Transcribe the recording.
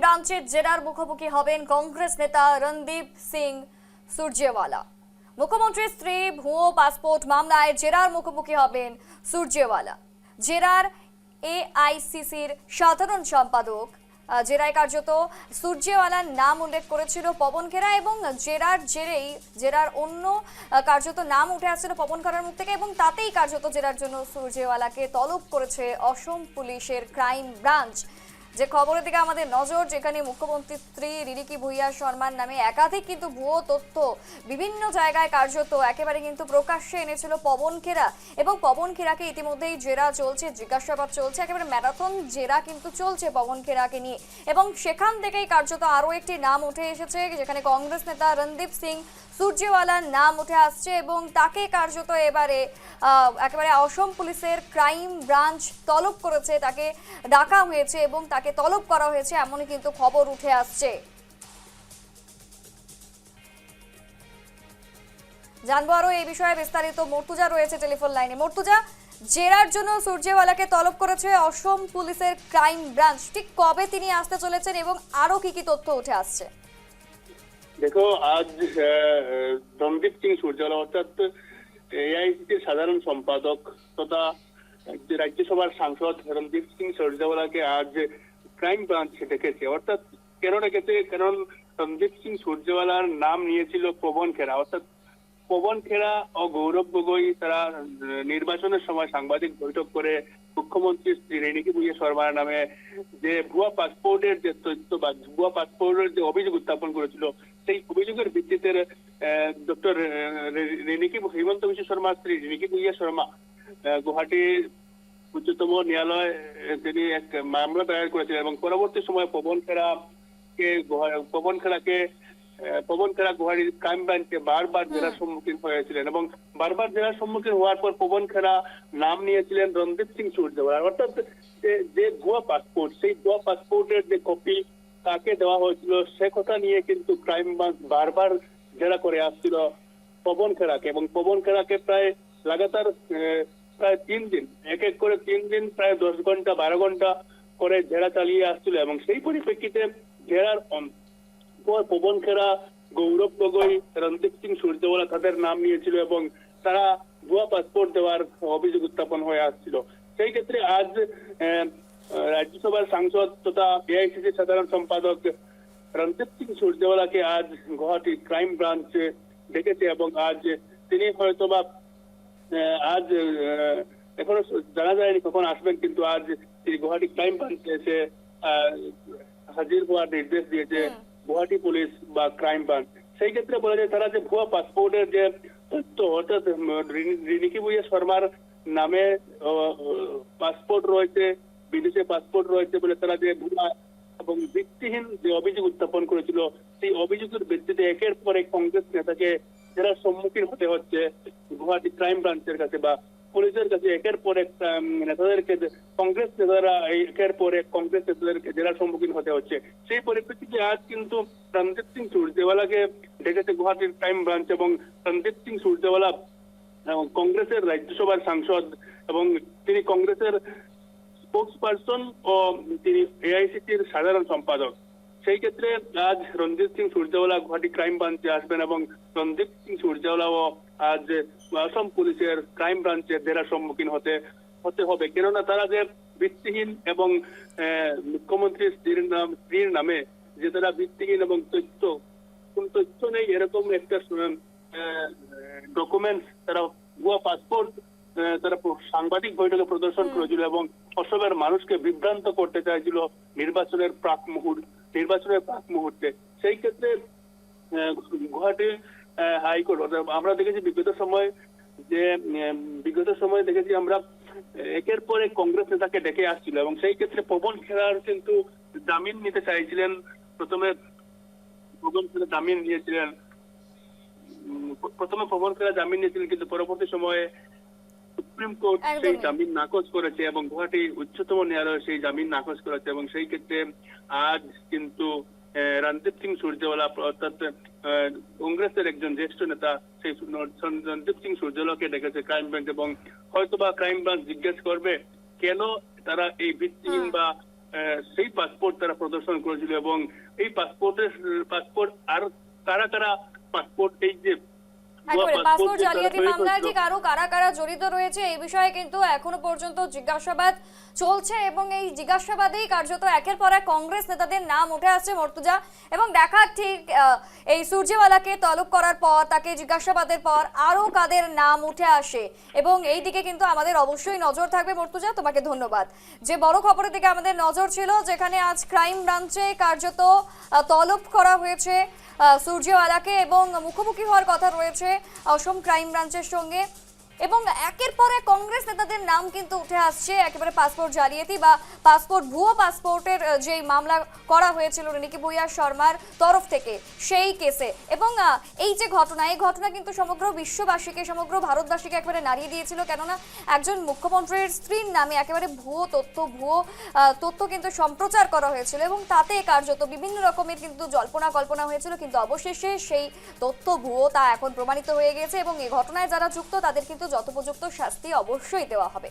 ব্রাঞ্চের জেরার মুখোমুখি হবেন কংগ্রেস নেতা রণদীপ সিং সুরজেওয়ালা। মুখ্যমন্ত্রীর স্ত্রী ভুয়ো পাসপোর্ট মামলায় জেরার মুখোমুখি হবেন সুরজেওয়ালা। জেরার এআইসিসির সাধারণ সম্পাদক জেরায় কার্যত সুরজেওয়ালার নাম উল্লেখ করেছিল পবন খেরা এবং জেরার অন্য কার্যত নাম উঠে আসছিল পবন খেরার মুখ থেকে এবং তাতেই কার্যত জেরার জন্য সুরজেওয়ালাকে তলব করেছে অসম পুলিশের ক্রাইম ব্রাঞ্চ। যে খবরের দিকে আমাদের নজর, যেখানে মুখ্যমন্ত্রীর স্ত্রী রিনিকি ভুইয়া শর্মার নামে একাধিক কিন্তু ভুয়ো তথ্য বিভিন্ন জায়গায় কার্যত একেবারে কিন্তু প্রকাশ্যে এনেছিল পবন খেরা এবং পবন খেরাকে ইতিমধ্যেই জেরা চলছে, জিজ্ঞাসাবাদ চলছে, একেবারে ম্যারাথন জেরা কিন্তু চলছে পবন খেরাকে নিয়ে এবং সেখান থেকেই কার্যত আরও একটি নাম উঠে এসেছে, যেখানে কংগ্রেস নেতা রণদীপ সিং সুরজেওয়ালার নাম উঠে আসছে এবং তাকে কার্যত এবারে একেবারে অসম পুলিশের ক্রাইম ব্রাঞ্চ তলব করেছে, তাকে ডাকা হয়েছে এবং তাকে তলব করা হয়েছে এমনই কিন্তু খবর উঠে আসছে। জানবো আরো এই বিষয়ে বিস্তারিত, মর্তুজা রয়েছে টেলিফোন লাইনে। মর্তুজা, জেরার জন্য সুরজেওয়ালাকে তলব করেছে অসম পুলিশের ক্রাইম ব্রাঞ্চ, ঠিক কবে তিনি আসতে চলেছেন এবং আরো কি কি তথ্য উঠে আসছে? দেখো, আজ রণদীপ সিং সুরজেওয়ালা অর্থাৎ এআইসিসির সাধারণ সম্পাদক তথা রাজ্যসভার সাংসদ রণদীপ সিং সুরজেওয়ালাকে আজ ক্রাইম ব্রাঞ্চ ডেকেছে। অর্থাৎ কেন ডেকেছে? কারণ রণদীপ সিং সুরজেওয়ালার নাম নিয়েছিল পবন খেরা। অর্থাৎ পবন খেরা ও গৌরব গগৈ তারা নির্বাচনের সময় সাংবাদিক বৈঠক করে মুখ্যমন্ত্রী শ্রী রিনিকি ভুইয়া শর্মার নামে যে ভুয়া পাসপোর্টের যে তথ্য বা ভুয়া পাসপোর্টের যে অভিযোগ উত্থাপন করেছিল, সেই অভিযোগের ভিত্তিতে ডক্টর হিমন্ত বিশ্ব শর্মা স্ত্রী রিনিকি ভুইয়া শর্মা গুয়াহাটি উচ্চতম ন্যায়ালয় তিনি এক মামলা দায়ের করেছিলেন এবং পরবর্তী সময় পবন খেরা গুয়াহাটির ক্রাইম ব্রাঞ্চে বারবার জেরার সম্মুখীন হয়েছিলেন এবং বারবার জেরার সম্মুখীন হওয়ার পর পবন খেরা নাম নিয়েছিলেন রণদীপ সিং সুরজেওয়ালা। অর্থাৎ যে ভুয়া পাসপোর্ট, সেই ভুয়া পাসপোর্টের যে কপি তাকে দেওয়া হয়েছিল সে কথা নিয়ে কিন্তু ক্রাইম ব্রাঞ্চ বারবার জেরা করে আসছিল পবন খেরাকে এবং পবন খেরাকে প্রায় লাগাতার প্রায় 3 দিন এক এক করে 3 দিন প্রায় 10 ঘন্টা 12 ঘন্টা করে জেরা চালিয়ে আসছিল এবং সেই পরিপ্রেক্ষিতে জেরার পর পবন খেরা, গৌরব গগৈ, রণদীপ সিং সুরজেওয়ালা তাদের নাম নিয়েছিল এবং তারা ভুয়া পাসপোর্ট দেওয়ার অভিযোগ উত্থাপন হয়ে আসছিল। সেই ক্ষেত্রে আজ রাজ্যসভার সাংসদ তথা এআইসিসির সাধারণ সম্পাদক রণদীপ সিং সুরজেওয়ালাকে আজ গুয়াহাটি ক্রাইম ব্রাঞ্চ ডেকেছে এবং আজ তিনি হয়তোবা আজ এখনো জানা যায়নি কখন আসবেন, কিন্তু আজ তিনি গুয়াহাটি ক্রাইম ব্রাঞ্চে এসে হাজির হওয়ার নির্দেশ দিয়েছে গুয়াহাটি পুলিশ বা ক্রাইম ব্রাঞ্চ। সেই ক্ষেত্রে বলা যায় তারা যে ভুয়া পাসপোর্টের যে তথ্য, অর্থাৎ রিনিকি ভুইয়া শর্মার নামে পাসপোর্ট রয়েছে, বিদেশে পাসপোর্ট রয়েছে বলে তারা যে ভুয়া এবং ভিত্তিহীন যে অভিযোগ উত্থাপন করেছিল, সেই অভিযোগের ভিত্তিতে একের পর এক কংগ্রেস নেতাকে যারা সম্মুখীন হতে হচ্ছে গুয়াহাটি ক্রাইম ব্রাঞ্চের কাছে বা পুলিশের কাছে, একের পর এক নেতাদেরকে কংগ্রেস নেতারা একের পর এক কংগ্রেস নেতাদেরকে জেলার সম্মুখীন হতে হচ্ছে। সেই পরিপ্রেক্ষিতে আজ কিন্তু রণদীপ সিং সুরজেওয়ালাকে ডেকেছে গুয়াহাটির ক্রাইম ব্রাঞ্চ এবং রণদীপ সিং সুরজেওয়ালা কংগ্রেসের রাজ্যসভার সাংসদ এবং তিনি কংগ্রেসের স্পোক্স পার্সন ও তিনি এআইসিসির সাধারণ সম্পাদক। সেই ক্ষেত্রে আজ রণদীপ সিং সুরজেওয়ালা গুয়াহাটি ক্রাইম ব্রাঞ্চে আসবেন এবং রণদীপ সিং সুরজেওয়ালাও আজ অসম পুলিশের ক্রাইম ব্রাঞ্চের জেরার সম্মুখীন হতে হবে, কেননা তারা যে ভিত্তিহীন এবং মুখ্যমন্ত্রীর স্ত্রীর নামে যে তারা ভিত্তিহীন এবং কোন তথ্য নেই এরকম একটা ডকুমেন্টস, তারা ভুয়া পাসপোর্ট তারা সাংবাদিক বৈঠকে প্রদর্শন করেছিল এবং অসমের মানুষকে বিভ্রান্ত করতে চাইছিল নির্বাচনের প্রাক মুহূর্তে। সেই ক্ষেত্রে গুয়াহাটি হাইকোর্ট, আমরা দেখেছি বিগত সময় দেখেছি আমরা একের পর এক কংগ্রেস নেতাকে ডেকে আসছিল এবং সেই ক্ষেত্রে পবন খেরার কিন্তু জামিন নিতে চাইছিলেন। প্রথমে পবন খেরা জামিন নিয়েছিলেন কিন্তু পরবর্তী সময়ে সুপ্রিম কোর্ট সেই জামিন নাকচ করেছে এবং গুয়াহাটি উচ্চতম ন্যায়ালয় সেই জামিন নাকচ করেছে এবং সেই ক্ষেত্রে আজ কিন্তু রণদীপ সিং সুরজেওয়ালা অর্থাৎ কংগ্রেসের একজন জ্যেষ্ঠ নেতা সেই রণদীপ সিং সুরজেওয়ালাকে ডেকেছে ক্রাইম ব্রাঞ্চ এবং হয়তোবা ক্রাইম ব্রাঞ্চ জিজ্ঞেস করবে কেন তারা এই ভিত্তিহীন বা সেই পাসপোর্ট তারা প্রদর্শন করেছিল এবং এই পাসপোর্ট আর কারা কারা পাসপোর্ট এই যে একেবারে ভুয়া পাসপোর্ট যে তারা জালিয়াতি তৈরি মামলায় করেছিল, ঠিক আরো কারা কারা জড়িত রয়েছে এই বিষয়ে কিন্তু এখনো পর্যন্ত জিজ্ঞাসাবাদ চলছে এবং এই জিজ্ঞাসাবাদেই কার্যত একের পর এক কংগ্রেস নেতাদের নাম উঠে আসছে মর্তুজা। এবং দেখা ঠিক এই সূর্যেওয়ালাকে তলব করার পর তাকে জিজ্ঞাসাবাদের পর আরো কাদের নাম উঠে আসে এবং এই দিকে কিন্তু আমাদের অবশ্যই নজর থাকবে। মর্তুজা, তোমাকে ধন্যবাদ। যে বড় খবরের দিকে আমাদের নজর ছিল, যেখানে আজ ক্রাইম ব্রাঞ্চে কার্যত তলব করা হয়েছে সূর্যেওয়ালাকে এবং মুখোমুখি হওয়ার কথা রয়েছে অসম ক্রাইম ব্রাঞ্চের সঙ্গে এবং একের পর এক কংগ্রেস নেতাদের নাম কিন্তু উঠে আসছে একেবারে পাসপোর্ট জালিয়াতি বা ভুয়ো পাসপোর্টের যে মামলা করা হয়েছিল রিনিকি ভুইয়া শর্মার তরফ থেকে সেই কেসে। এবং এই যে ঘটনা, এই ঘটনা কিন্তু সমগ্র বিশ্ববাসীকে, সমগ্র ভারতবাসীকে একেবারে নাড়িয়ে দিয়েছিল, কেননা একজন মুখ্যমন্ত্রীর স্ত্রীর নামে একেবারে ভুয়ো তথ্য কিন্তু সম্প্রচার করা হয়েছিল এবং তাতে কার্যত বিভিন্ন রকমের কিন্তু জল্পনা কল্পনা হয়েছিল, কিন্তু অবশেষে সেই তথ্য ভুয়ো তা এখন প্রমাণিত হয়ে গেছে এবং এই ঘটনায় যারা যুক্ত তাদের কিন্তু যথোপযুক্ত শাস্তি অবশ্যই দেওয়া হবে।